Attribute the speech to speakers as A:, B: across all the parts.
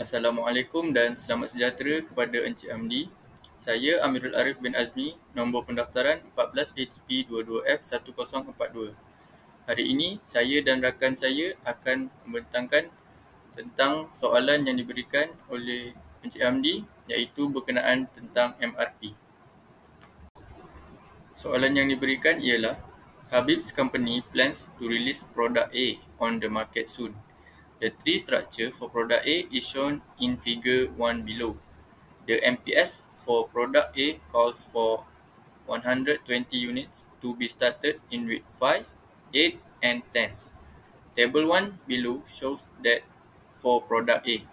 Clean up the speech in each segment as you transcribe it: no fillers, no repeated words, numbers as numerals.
A: Assalamualaikum dan selamat sejahtera kepada Encik Hamdi. Saya Amirul Arif bin Azmi, nombor pendaftaran 14DTP22F1042. Hari ini, saya dan rakan saya akan membentangkan tentang soalan yang diberikan oleh Encik Hamdi, iaitu berkenaan tentang MRP. Soalan yang diberikan ialah, Habib's company plans to release product A on the market soon. The tree structure for product A is shown in figure 1 below. The MPS for product A calls for 120 units to be started in week 5, 8 and 10. Table 1 below shows that for product A,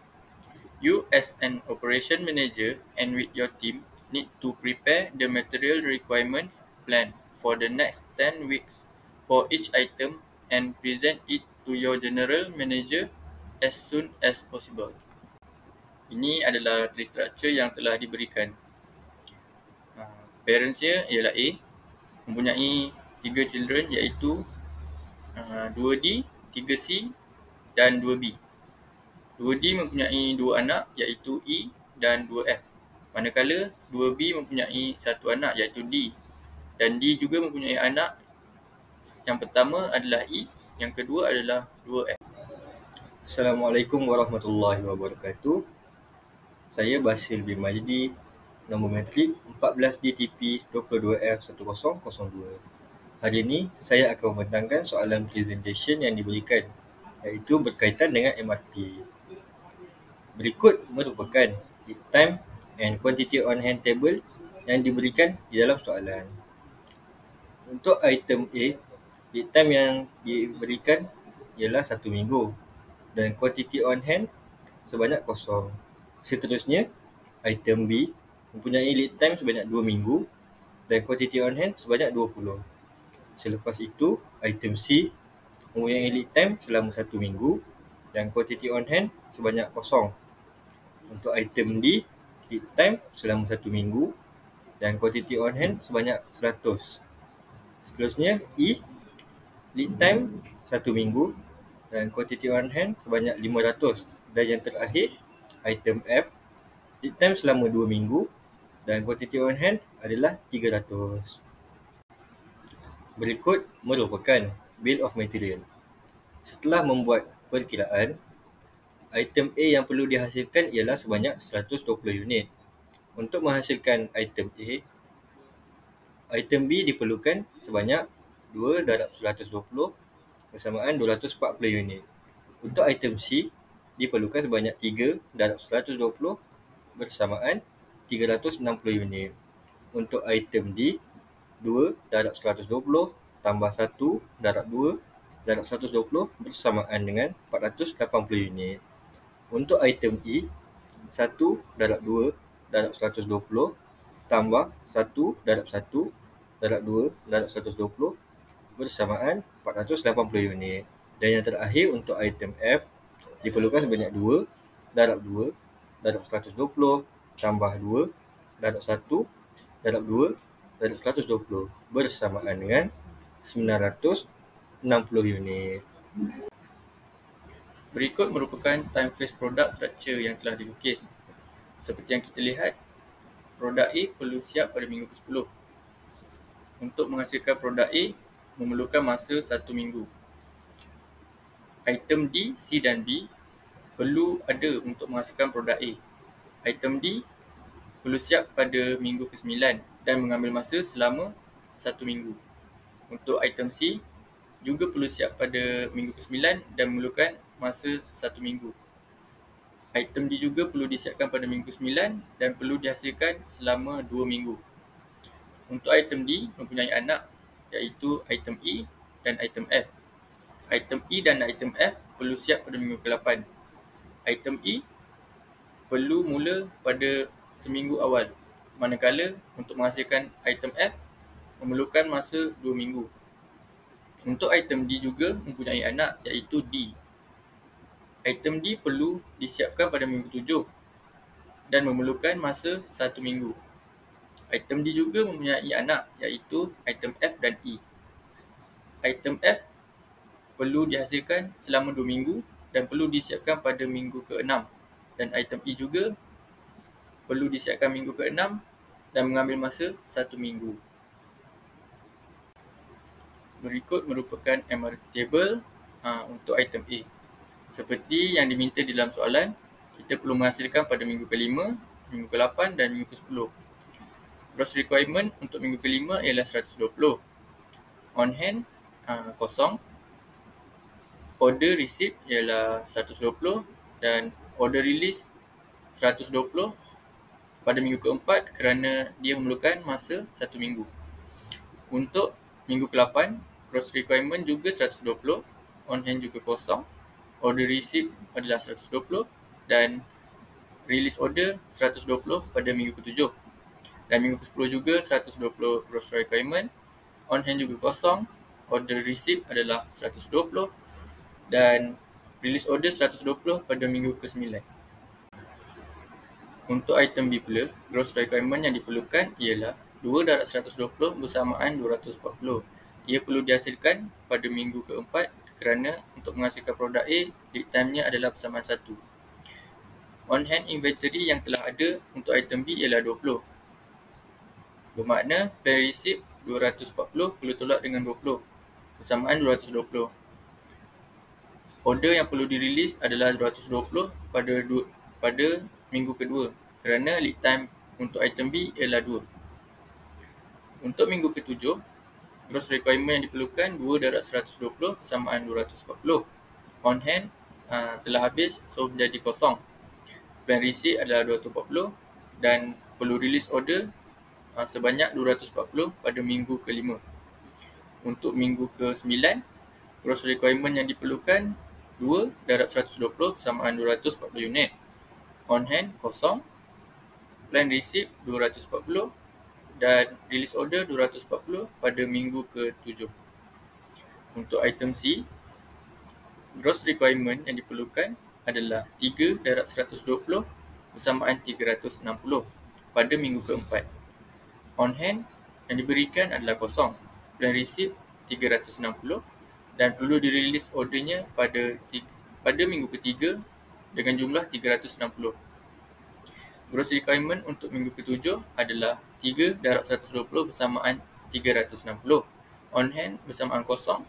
A: you as an operation manager and with your team need to prepare the material requirements plan for the next 10 weeks for each item and present it to your general manager as soon as possible. Ini adalah tree structure yang telah diberikan. Parentsnya ialah A, mempunyai 3 children iaitu 2D, 3C dan 2B. 2D mempunyai 2 anak iaitu E dan 2F. Manakala 2B mempunyai 1 anak iaitu D. Dan D juga mempunyai anak. Yang pertama adalah E, yang kedua adalah 2F.
B: Assalamualaikum warahmatullahi wabarakatuh. Saya Basil bin Majdi, nombor matrik 14DTP22F1002. Hari ini saya akan membentangkan soalan presentation yang diberikan, iaitu berkaitan dengan MRP. Berikut merupakan lead time and quantity on hand table yang diberikan di dalam soalan. Untuk item A, lead time yang diberikan ialah 1 minggu dan quantity on hand sebanyak kosong. Seterusnya, item B mempunyai lead time sebanyak 2 minggu dan quantity on hand sebanyak 20. Selepas itu, item C mempunyai lead time selama 1 minggu dan quantity on hand sebanyak kosong. Untuk item D, lead time selama 1 minggu dan quantity on hand sebanyak 100. Seterusnya, E, lead time 1 minggu dan quantity on hand sebanyak 500. Dan yang terakhir, item F, lead time selama 2 minggu dan quantity on hand adalah 300. Berikut merupakan bill of material. Setelah membuat perkiraan, item A yang perlu dihasilkan ialah sebanyak 120 unit. Untuk menghasilkan item A, item B diperlukan sebanyak 2 darab 120 bersamaan 240 unit. Untuk item C, diperlukan sebanyak 3 darab 120 bersamaan 360 unit. Untuk item D, 2 darab 120 tambah 1 darab 2 darab 120 bersamaan dengan 480 unit. Untuk item E, 1 darab 2 darab 120 tambah 1 darab 1 darab 2 darab 120 bersamaan 480 unit. Dan yang terakhir untuk item F, diperlukan sebanyak 2 darab 2 darab 120 tambah 2 darab 1 darab 2 darab 120 bersamaan dengan 960 unit.
A: Berikut merupakan time phase product structure yang telah dilukis. Seperti yang kita lihat, produk A perlu siap pada minggu ke-10. Untuk menghasilkan produk A, memerlukan masa 1 minggu. Item D, C dan B perlu ada untuk menghasilkan produk A. Item D perlu siap pada minggu ke-9 dan mengambil masa selama 1 minggu. Untuk item C juga perlu siap pada minggu ke-9 dan memerlukan masa 1 minggu. Item D juga perlu disiapkan pada minggu ke-9 dan perlu dihasilkan selama 2 minggu. Untuk item D mempunyai anak iaitu item E dan item F. Item E dan item F perlu siap pada minggu ke-8. Item E perlu mula pada seminggu awal, manakala untuk menghasilkan item F memerlukan masa 2 minggu. Untuk item D juga mempunyai anak iaitu D. Item D perlu disiapkan pada minggu 7 dan memerlukan masa 1 minggu. Item D juga mempunyai anak iaitu item F dan E. Item F perlu dihasilkan selama 2 minggu dan perlu disiapkan pada minggu ke-6. dan item E juga perlu disiapkan minggu ke-6 dan mengambil masa 1 minggu. Berikut merupakan MRP table untuk item A. Seperti yang diminta di dalam soalan, kita perlu menghasilkan pada minggu ke-5, minggu ke-8 dan minggu ke-10. Gross requirement untuk minggu ke-5 ialah 120. On hand kosong. Order receipt ialah 120 dan order release 120 pada minggu ke-4 kerana dia memerlukan masa 1 minggu. Untuk minggu ke-8, gross requirement juga 120, on hand juga kosong. Order receipt adalah 120 dan release order 120 pada minggu ke-7. Dan minggu ke-10 juga 120 gross requirement, on hand juga kosong. Order receipt adalah 120 dan release order 120 pada minggu ke-9. Untuk item B pula, gross requirement yang diperlukan ialah 2 darab 120 bersamaan 240. Ia perlu dihasilkan pada minggu ke-4 kerana untuk menghasilkan produk A, lead time-nya adalah bersamaan 1. On hand inventory yang telah ada untuk item B ialah 20. Bermakna plan receipt 240 perlu tolak dengan 20 bersamaan 220. Order yang perlu dirilis adalah 220 pada minggu kedua kerana lead time untuk item B ialah 2. Untuk minggu ke-7, gross requirement yang diperlukan 2 darab 120 bersamaan 240. On hand telah habis, so menjadi kosong. Plan receipt adalah 240 dan perlu release order sebanyak 240 pada minggu ke-5. Untuk minggu ke-9, gross requirement yang diperlukan 2 darab 120 bersamaan 240 unit. On hand kosong. Plan receipt 240 dan release order 240 pada minggu ke-7. Untuk item C, gross requirement yang diperlukan adalah 3 darab 120 bersamaan 360 pada minggu ke-4. On hand yang diberikan adalah kosong. Plan receipt 360 dan perlu dirilis ordernya pada minggu ke-3 dengan jumlah 360. Gross requirement untuk minggu ke-7 adalah 3 darab 120 bersamaan 360. On hand bersamaan kosong.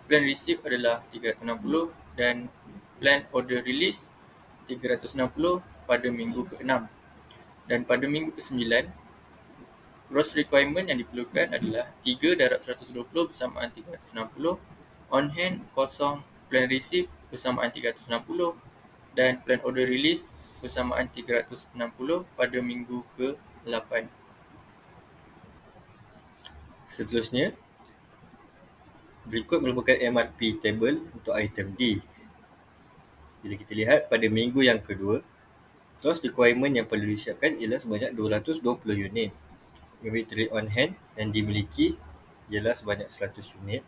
A: Plan receipt adalah 360 dan plan order release 360 pada minggu ke-6. Dan pada minggu ke-9, gross requirement yang diperlukan adalah 3 darab 120 bersamaan 360. On hand kosong. Plan receipt bersamaan 360 dan plan order release bersamaan 360 pada minggu ke-8.
B: Seterusnya, berikut merupakan MRP table untuk item D. Bila kita lihat pada minggu yang kedua, gross requirement yang perlu disiapkan ialah sebanyak 220 unit. Inventory on hand yang dimiliki ialah sebanyak 100 unit.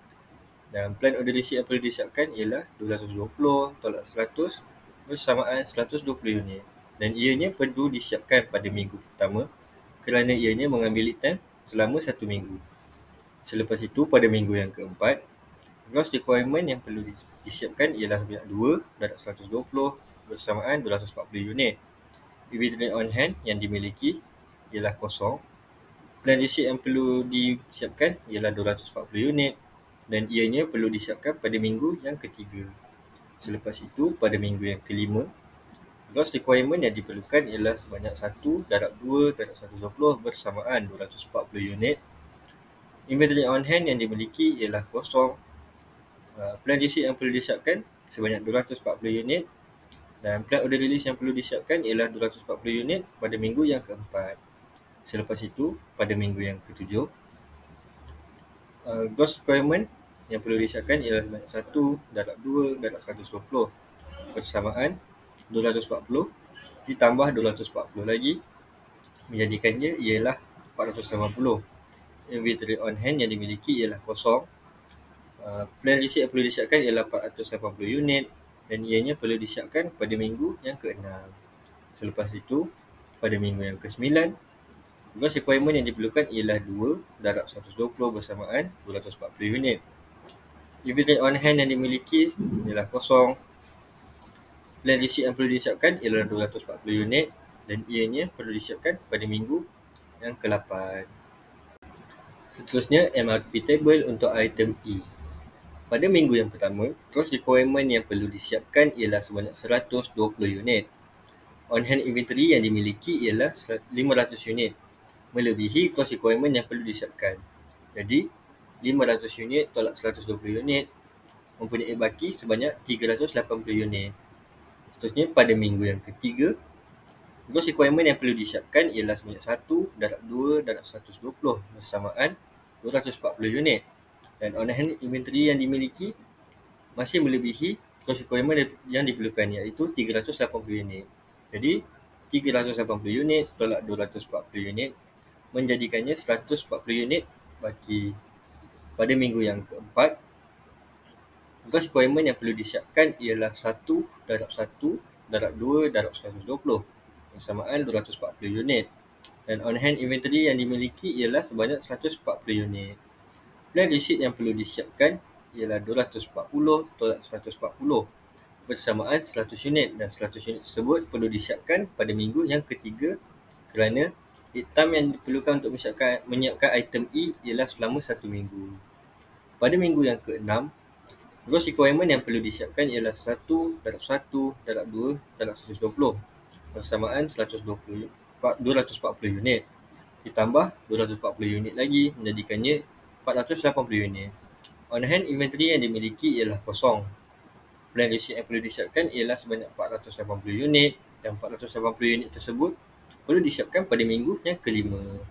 B: Dan plan order receipt yang perlu disiapkan ialah 220 tolak 100 bersamaan 120 unit. Dan ianya perlu disiapkan pada minggu pertama kerana ianya mengambil lead time selama 1 minggu. Selepas itu, pada minggu yang keempat, gross requirement yang perlu disiapkan ialah sebanyak 2 darab 120 bersamaan 240 unit. Inventory on hand yang dimiliki ialah kosong. Plan receipt yang perlu disiapkan ialah 240 unit dan ianya perlu disiapkan pada minggu yang ketiga. Selepas itu, pada minggu yang kelima, gross requirement yang diperlukan ialah sebanyak 1 darab 2 darab 120 bersamaan 240 unit. Inventory on hand yang dimiliki ialah kosong. Plan receipt yang perlu disiapkan sebanyak 240 unit dan plan order release yang perlu disiapkan ialah 240 unit pada minggu yang keempat. Selepas itu, pada minggu yang ketujuh, gross requirement yang perlu disiapkan ialah sebanyak 1 darab 2 darab 120 bersamaan 240 ditambah 240 lagi menjadikannya ialah 480. Inventory on hand yang dimiliki ialah kosong. Plan receipt yang perlu disiapkan ialah 480 unit dan ianya perlu disiapkan pada minggu yang ke-6. Selepas itu, pada minggu yang ke-9, gross requirement yang diperlukan ialah 2 darab 120 bersamaan 240 unit. Inventory on hand yang dimiliki ialah kosong. Plan receipt yang perlu disiapkan ialah 240 unit dan ianya perlu disiapkan pada minggu yang ke-8. Seterusnya, MRP table untuk item E. Pada minggu yang pertama, gross requirement yang perlu disiapkan ialah sebanyak 120 unit. On-hand inventory yang dimiliki ialah 500 unit, melebihi gross requirement yang perlu disiapkan. Jadi, 500 unit tolak 120 unit mempunyai baki sebanyak 380 unit. Seterusnya, pada minggu yang ketiga, gross requirement yang perlu disiapkan ialah sebanyak 1/2/120 bersamaan 240 unit. Dan on-hand inventory yang dimiliki masih melebihi gross requirement yang diperlukan, iaitu 380 unit. Jadi, 380 unit tolak 240 unit menjadikannya 140 unit baki. Pada minggu yang keempat, gross requirement yang perlu disiapkan ialah 1/1/2/120 bersamaan 240 unit. Dan on-hand inventory yang dimiliki ialah sebanyak 140 unit. Plan receipt yang perlu disiapkan ialah 240 tolak 140 bersamaan 100 unit, dan 100 unit tersebut perlu disiapkan pada minggu yang ketiga kerana lead time yang diperlukan untuk menyiapkan item E ialah selama 1 minggu. Pada minggu yang ke-6, gross requirement yang perlu disiapkan ialah 1/1/2/120 bersamaan 240 unit. Ditambah 240 unit lagi menjadikannya 480 unit. On-hand inventory yang dimiliki ialah kosong. Plan receipt yang perlu disiapkan ialah sebanyak 480 unit dan 480 unit tersebut perlu disiapkan pada minggu yang ke-5.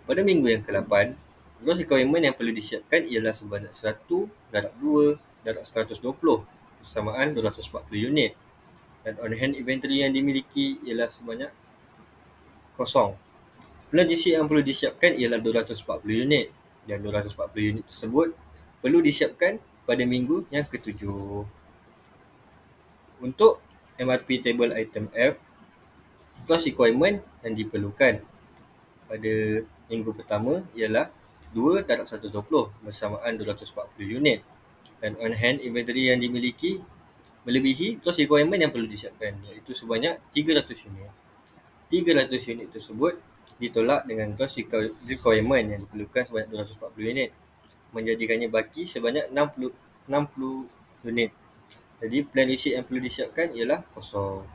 B: Pada minggu yang ke-8, gross requirement yang perlu disiapkan ialah sebanyak 1/2/120 bersamaan 240 unit. Dan on-hand inventory yang dimiliki ialah sebanyak kosong. Plan receipt yang perlu disiapkan ialah 240 unit dan 240 unit tersebut perlu disiapkan pada minggu yang ke-7. Untuk MRP table item F, gross requirement yang diperlukan pada minggu pertama ialah 2/120 bersamaan 240 unit, dan on-hand inventory yang dimiliki melebihi gross requirement yang perlu disiapkan, iaitu sebanyak 300 unit. 300 unit tersebut ditolak dengan gross requirement yang diperlukan sebanyak 240 unit, menjadikannya baki sebanyak 60 unit. Jadi, plan receipt yang perlu disiapkan ialah kosong.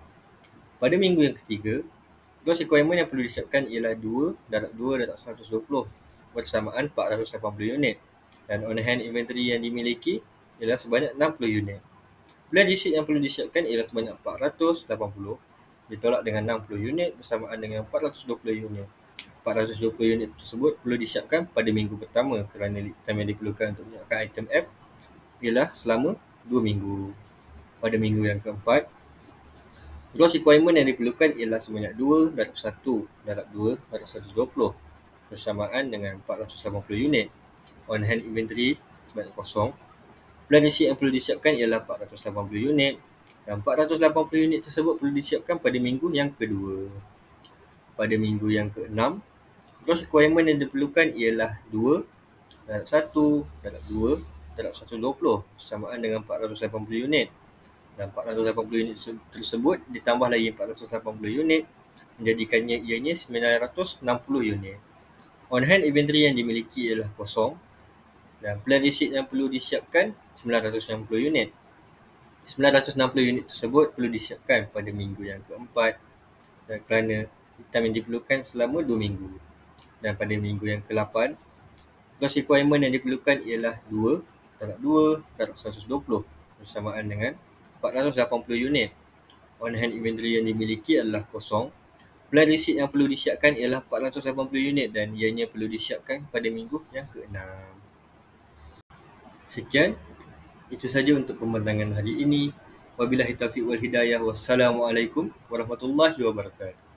B: Pada minggu yang ketiga, gross requirement yang perlu disiapkan ialah 2/2/120 bersamaan 480 unit, dan on-hand inventory yang dimiliki ialah sebanyak 60 unit. Plan receipt yang perlu disiapkan ialah sebanyak 480 ditolak dengan 60 unit bersamaan dengan 420 unit. 420 unit tersebut perlu disiapkan pada minggu pertama kerana lead time yang diperlukan untuk menyiapkan item F ialah selama 2 minggu. Pada minggu yang keempat, gross requirement yang diperlukan ialah sebanyak 2/1/2/120 bersamaan dengan 480 unit. On-hand inventory sebanyak kosong. Plan receipt yang perlu disiapkan ialah 480 unit dan 480 unit tersebut perlu disiapkan pada minggu yang kedua. Pada minggu yang ke-6, gross requirement yang diperlukan ialah 2/1/2/120 bersamaan dengan 480 unit, dan 480 unit tersebut ditambah lagi 480 unit menjadikannya ianya 960 unit. On-hand inventory yang dimiliki ialah kosong, dan plan receipt yang perlu disiapkan 960 unit. 960 unit tersebut perlu disiapkan pada minggu yang keempat, dan kerana time yang diperlukan selama 2 minggu. Dan pada minggu yang ke-8, gross requirement yang diperlukan ialah 2/2/120 bersamaan dengan 480 unit. On-hand inventory yang dimiliki adalah kosong. Plan receipt yang perlu disiapkan ialah 480 unit dan ianya perlu disiapkan pada minggu yang ke-6. Sekian, itu saja untuk pembincangan hari ini. Wabillahi taufiq wal hidayah. Wassalamualaikum warahmatullahi wabarakatuh.